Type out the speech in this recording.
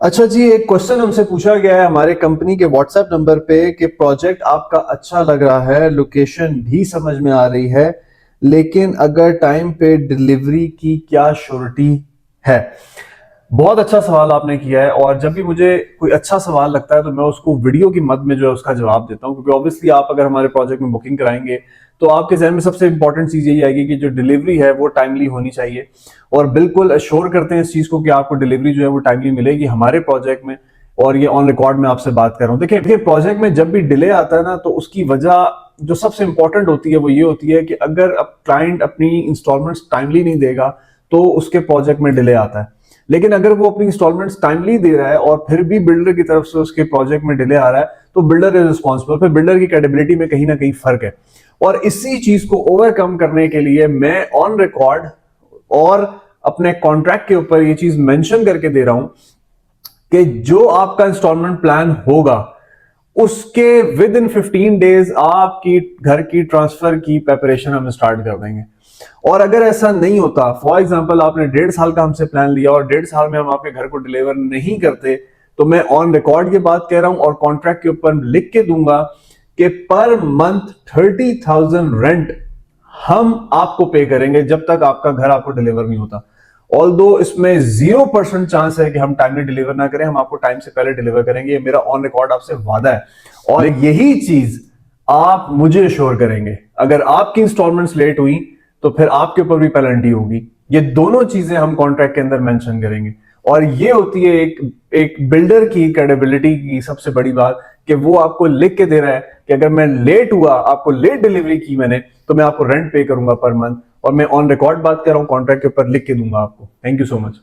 अच्छा जी, एक क्वेश्चन हमसे पूछा गया है हमारे कंपनी के व्हाट्सएप नंबर पे कि प्रोजेक्ट आपका अच्छा लग रहा है, लोकेशन भी समझ में आ रही है, लेकिन अगर टाइम पे डिलीवरी की क्या श्योरिटी है। बहुत अच्छा सवाल आपने किया है, और जब भी मुझे कोई अच्छा सवाल लगता है तो मैं उसको वीडियो की मद में जो है उसका जवाब देता हूं, क्योंकि ऑब्वियसली आप अगर हमारे प्रोजेक्ट में बुकिंग कराएंगे तो आपके जहन में सबसे इंपॉर्टेंट चीज यही आएगी कि जो डिलीवरी है वो टाइमली होनी चाहिए। और बिल्कुल अश्योर करते हैं इस चीज को कि आपको डिलीवरी जो है वो टाइमली मिलेगी हमारे प्रोजेक्ट में। और ये ऑन रिकॉर्ड में आपसे बात कर रहा हूं। देखिए प्रोजेक्ट में जब भी डिले आता है ना, तो उसकी वजह जो सबसे इंपॉर्टेंट होती है वो ये होती है कि अगर अब क्लाइंट अपनी इंस्टॉलमेंट्स टाइमली नहीं देगा तो उसके प्रोजेक्ट में डिले आता है। लेकिन अगर वो अपनी इंस्टॉलमेंट्स टाइमली दे रहा है और फिर भी बिल्डर की तरफ से उसके प्रोजेक्ट में डिले आ रहा है, तो बिल्डर इज रिस्पॉन्सिबल। फिर बिल्डर की क्रेडिबिलिटी में कहीं ना कहीं फर्क है। और इसी चीज को ओवरकम करने के लिए मैं ऑन रिकॉर्ड और अपने कॉन्ट्रैक्ट के ऊपर ये चीज मेंशन करके दे रहा हूं कि जो आपका इंस्टॉलमेंट प्लान होगा उसके विद इन 15 डेज आपकी घर की ट्रांसफर की प्रेपरेशन हम स्टार्ट कर देंगे। और अगर ऐसा नहीं होता, फॉर एग्जांपल आपने 1.5 साल का हमसे प्लान लिया और 1.5 साल में हम आपके घर को डिलीवर नहीं करते, तो मैं ऑन रिकॉर्ड की बात कह रहा हूं और कॉन्ट्रैक्ट के ऊपर लिख के दूंगा कि पर मंथ 30,000 रेंट हम आपको पे करेंगे जब तक आपका घर आपको डिलीवर नहीं होता। ऑल दो इसमें 0% चांस है कि हम टाइमली डिलीवर ना करें, हम आपको टाइम से पहले डिलीवर करेंगे। ये मेरा ऑन रिकॉर्ड आपसे वादा है, और यही चीज आप मुझे अश्योर करेंगे। अगर आपकी इंस्टॉलमेंट्स लेट हुई तो फिर आपके ऊपर भी पेनल्टी होगी। ये दोनों चीजें हम कॉन्ट्रैक्ट के अंदर मेंशन करेंगे। और ये होती है एक बिल्डर की क्रेडिबिलिटी की सबसे बड़ी बात, कि वो आपको लिख के दे रहा है कि अगर मैं लेट हुआ, आपको लेट डिलीवरी की मैंने, तो मैं आपको रेंट पे करूंगा पर मंथ। और मैं ऑन रिकॉर्ड बात कर रहा हूं, कॉन्ट्रैक्ट के ऊपर लिख के दूंगा आपको। Thank you so much.